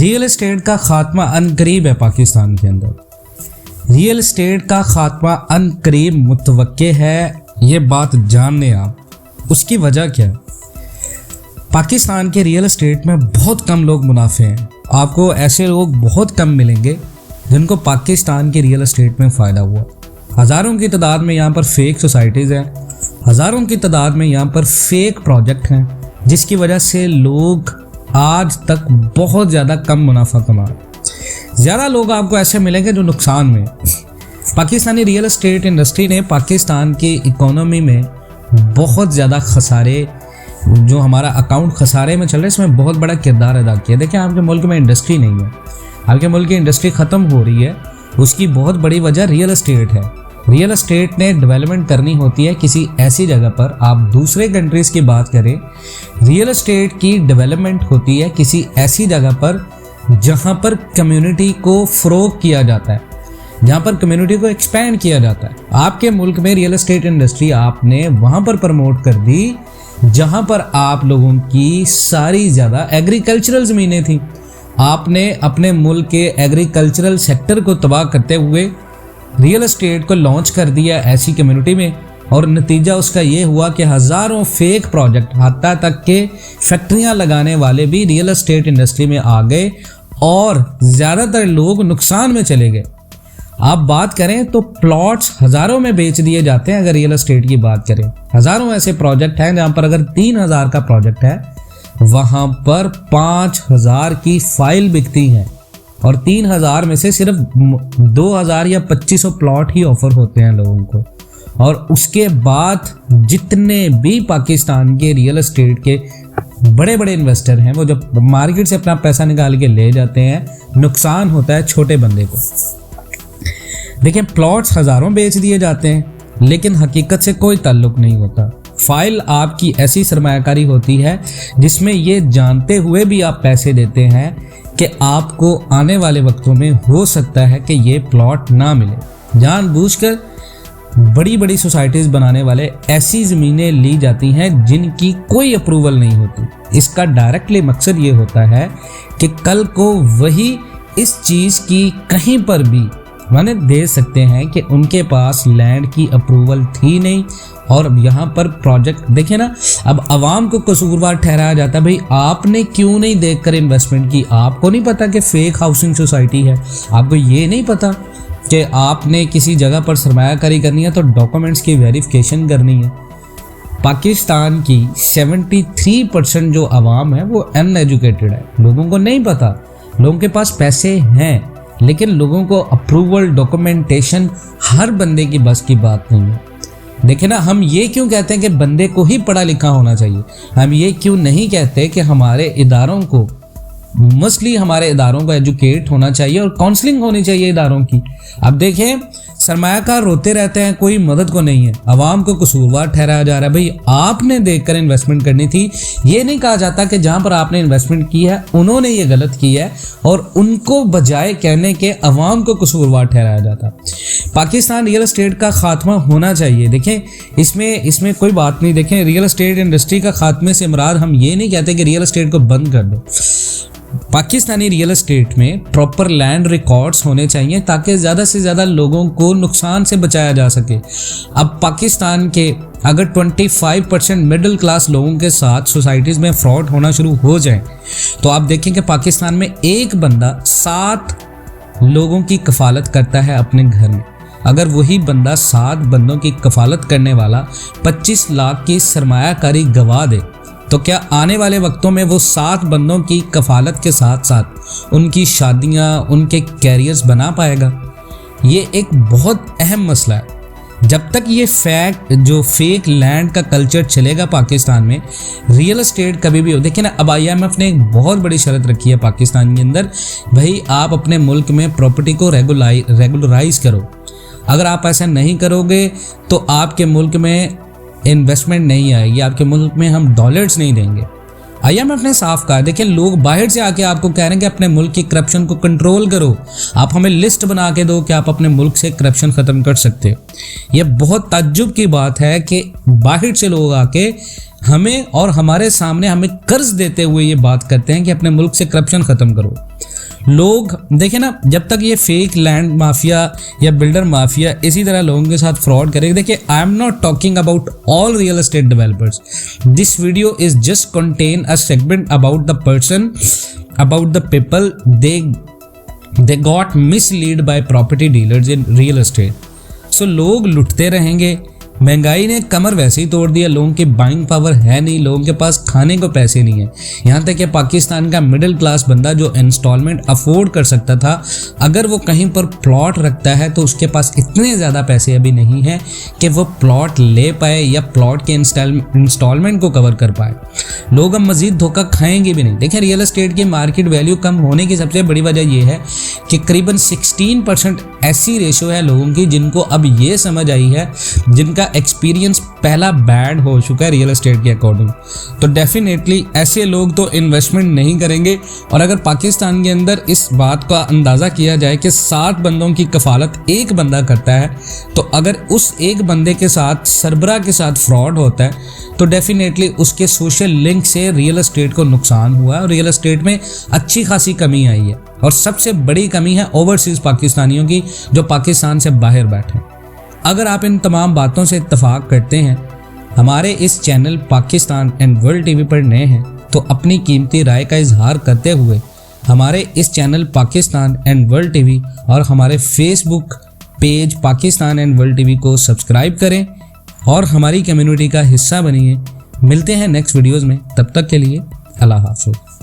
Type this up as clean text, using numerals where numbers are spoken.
Real estate का खात्मा अनकरीब है पाकिस्तान के अंदर। रियल एस्टेट का खात्मा अनकरीब मुतवक्के है, ये बात जान लें आप। उसकी वजह क्या है? पाकिस्तान के रियल एस्टेट में बहुत कम लोग मुनाफे हैं। आपको ऐसे लोग बहुत कम मिलेंगे जिनको पाकिस्तान के रियल एस्टेट में फ़ायदा हुआ। हज़ारों की तादाद में यहाँ पर फेक सोसाइटीज़ हैं, हज़ारों की तादाद में यहाँ पर फेक प्रोजेक्ट हैं, जिसकी वजह से लोग आज तक बहुत ज़्यादा कम मुनाफा कमा रहे हैं। ज़्यादा लोग आपको ऐसे मिलेंगे जो नुकसान में। पाकिस्तानी रियल एस्टेट इंडस्ट्री ने पाकिस्तान की इकोनॉमी में बहुत ज़्यादा खसारे, जो हमारा अकाउंट खसारे में चल रहा है, इसमें बहुत बड़ा किरदार अदा किया। देखिए, आपके मुल्क में इंडस्ट्री नहीं है, आपके मुल्क की इंडस्ट्री ख़त्म हो रही है। उसकी बहुत बड़ी वजह रियल एस्टेट है। रियल एस्टेट ने डेवलपमेंट करनी होती है किसी ऐसी जगह पर। आप दूसरे कंट्रीज़ की बात करें, रियल एस्टेट की डेवलपमेंट होती है किसी ऐसी जगह पर जहाँ पर कम्युनिटी को फ़रोग किया जाता है, जहाँ पर कम्युनिटी को एक्सपैंड किया जाता है। आपके मुल्क में रियल एस्टेट इंडस्ट्री आपने वहाँ पर प्रमोट कर दी जहाँ पर आप लोगों की सारी ज़्यादा एग्रीकल्चरल ज़मीनें थी। आपने अपने मुल्क के एग्रीकल्चरल सेक्टर को तबाह करते हुए रियल एस्टेट को लॉन्च कर दिया ऐसी कम्युनिटी में, और नतीजा उसका ये हुआ कि हज़ारों फेक प्रोजेक्ट, हत्ता तक के फैक्ट्रियां लगाने वाले भी रियल एस्टेट इंडस्ट्री में आ गए और ज़्यादातर लोग नुकसान में चले गए। आप बात करें तो प्लॉट्स हज़ारों में बेच दिए जाते हैं। अगर रियल एस्टेट की बात करें, हज़ारों ऐसे प्रोजेक्ट हैं जहाँ पर अगर 3000 का प्रोजेक्ट है, वहाँ पर 5000 की फाइल बिकती हैं, और 3000 में से सिर्फ 2000 या 2500 प्लॉट ही ऑफर होते हैं लोगों को। और उसके बाद जितने भी पाकिस्तान के रियल एस्टेट के बड़े बड़े इन्वेस्टर हैं, वो जब मार्केट से अपना पैसा निकाल के ले जाते हैं, नुकसान होता है छोटे बंदे को। देखिए, प्लॉट्स हज़ारों बेच दिए जाते हैं, लेकिन हकीकत से कोई ताल्लुक नहीं होता। फाइल आपकी ऐसी सरमायाकारी होती है जिसमें ये जानते हुए भी आप पैसे देते हैं कि आपको आने वाले वक्तों में हो सकता है कि ये प्लॉट ना मिले। जानबूझकर बड़ी बड़ी सोसाइटीज़ बनाने वाले ऐसी ज़मीनें ली जाती हैं जिनकी कोई अप्रूवल नहीं होती। इसका डायरेक्टली मकसद ये होता है कि कल को वही इस चीज़ की कहीं पर भी माने दे सकते हैं कि उनके पास लैंड की अप्रूवल थी नहीं, और यहाँ पर प्रोजेक्ट देखिए ना, अब आवाम को कसूरवार ठहराया जाता है। भाई, आपने क्यों नहीं देखकर इन्वेस्टमेंट की? आपको नहीं पता कि फेक हाउसिंग सोसाइटी है? आपको ये नहीं पता कि आपने किसी जगह पर सरमायाकारी करनी है तो डॉक्यूमेंट्स की वेरिफिकेशन करनी है? पाकिस्तान की 73% जो आवाम है वो अनएजुकेटेड है। लोगों को नहीं पता। लोगों के पास पैसे हैं, लेकिन लोगों को अप्रूवल, डॉक्यूमेंटेशन हर बंदे की बस की बात नहीं है। देखिए ना, हम ये क्यों कहते हैं कि बंदे को ही पढ़ा लिखा होना चाहिए? हम ये क्यों नहीं कहते कि हमारे इदारों को, मोस्टली हमारे इदारों को एजुकेट होना चाहिए और काउंसलिंग होनी चाहिए इदारों की? अब देखें, सरमायाकार रोते रहते हैं, कोई मदद को नहीं है, आवाम को कसूरवार ठहराया जा रहा है। भाई, आपने देखकर इन्वेस्टमेंट करनी थी। ये नहीं कहा जाता कि जहाँ पर आपने इन्वेस्टमेंट की है उन्होंने ये गलत की है, और उनको बजाय कहने के आवाम को कसूरवार ठहराया जाता। पाकिस्तान रियल एस्टेट का खात्मा होना चाहिए। देखें, इसमें कोई बात नहीं। देखें, रियल एस्टेट इंडस्ट्री का खात्मे से मुराद हम ये नहीं कहते कि रियल एस्टेट को बंद कर दो। पाकिस्तानी रियल एस्टेट में प्रॉपर लैंड रिकॉर्ड्स होने चाहिए ताकि ज़्यादा से ज़्यादा लोगों को नुकसान से बचाया जा सके। अब पाकिस्तान के अगर 25% मिडिल क्लास लोगों के साथ सोसाइटीज़ में फ्रॉड होना शुरू हो जाए, तो आप देखें कि पाकिस्तान में एक बंदा 7 लोगों की कफालत करता है अपने घर में। अगर वही बंदा 7 बंदों की कफालत करने वाला 25 लाख की सरमायाकारी गवा दे, तो क्या आने वाले वक्तों में वो 7 बंदों की कफालत के साथ साथ उनकी शादियां, उनके कैरियर्स बना पाएगा? ये एक बहुत अहम मसला है। जब तक ये जो फेक लैंड का कल्चर चलेगा पाकिस्तान में, रियल एस्टेट कभी भी हो। देखिए ना, अब IMF ने एक बहुत बड़ी शर्त रखी है पाकिस्तान के अंदर, भाई आप अपने मुल्क में प्रॉपर्टी को रेगुलराइज करो। अगर आप ऐसा नहीं करोगे तो आपके मुल्क में इन्वेस्टमेंट नहीं आएगी, आपके मुल्क में हम डॉलर्स नहीं देंगे। IMF ने साफ कहा। देखिए, लोग बाहर से आके आपको कह रहे हैं कि अपने मुल्क की करप्शन को कंट्रोल करो, आप हमें लिस्ट बना के दो कि आप अपने मुल्क से करप्शन ख़त्म कर सकते हो। यह बहुत ताज्जुब की बात है कि बाहर से लोग आके हमें और हमारे सामने हमें कर्ज देते हुए ये बात करते हैं कि अपने मुल्क से करप्शन ख़त्म करो। लोग देखे ना, जब तक ये फेक लैंड माफिया या बिल्डर माफिया इसी तरह लोगों के साथ फ्रॉड करेंगे, देखिए I am not talking about all real estate developers, this video is just contain a segment about the person, about the people they got mislead by property dealers in real estate. So लोग लुटते रहेंगे, महंगाई ने कमर वैसे ही तोड़ दिया, लोगों की बाइंग पावर है नहीं, लोगों के पास खाने को पैसे नहीं है। यहाँ तक कि पाकिस्तान का मिडिल क्लास बंदा जो इंस्टॉलमेंट अफोर्ड कर सकता था, अगर वो कहीं पर प्लॉट रखता है तो उसके पास इतने ज़्यादा पैसे अभी नहीं है कि वो प्लॉट ले पाए या प्लॉट के इंस्टॉलमेंट को कवर कर पाए। लोग अब मज़ीद धोखा खाएंगे भी नहीं। देखिए रियल एस्टेट की मार्केट वैल्यू कम होने की सबसे बड़ी वजह यह है कि करीबन 16% ऐसी रेशो है लोगों की जिनको अब ये समझ आई है, जिनका एक्सपीरियंस पहला बैड हो चुका है रियल एस्टेट के अकॉर्डिंग। तो डेफिनेटली ऐसे लोग तो इन्वेस्टमेंट नहीं करेंगे। और अगर पाकिस्तान के अंदर इस बात का अंदाज़ा किया जाए कि 60 बंदों की कफालत एक बंदा करता है, तो अगर उस एक बंदे के साथ सरबरा के साथ फ्रॉड होता है तो डेफिनेटली उसके सोशल लिंक से रियल एस्टेट को नुकसान हुआ है और रियल एस्टेट में अच्छी खासी कमी आई है। और सबसे बड़ी कमी है ओवरसीज़ पाकिस्तानियों की जो पाकिस्तान से बाहर बैठे हैं। अगर आप इन तमाम बातों से इत्तफाक करते हैं, हमारे इस channel Pakistan and world TV पर नए हैं, तो अपनी कीमती राय का इजहार करते हुए हमारे इस channel Pakistan and world TV और हमारे Facebook page Pakistan and world TV को सब्सक्राइब करें और हमारी कम्युनिटी का हिस्सा बनिए। मिलते हैं नेक्स्ट वीडियोज़ में, तब तक के लिए अल्लाह हाफ़िज़।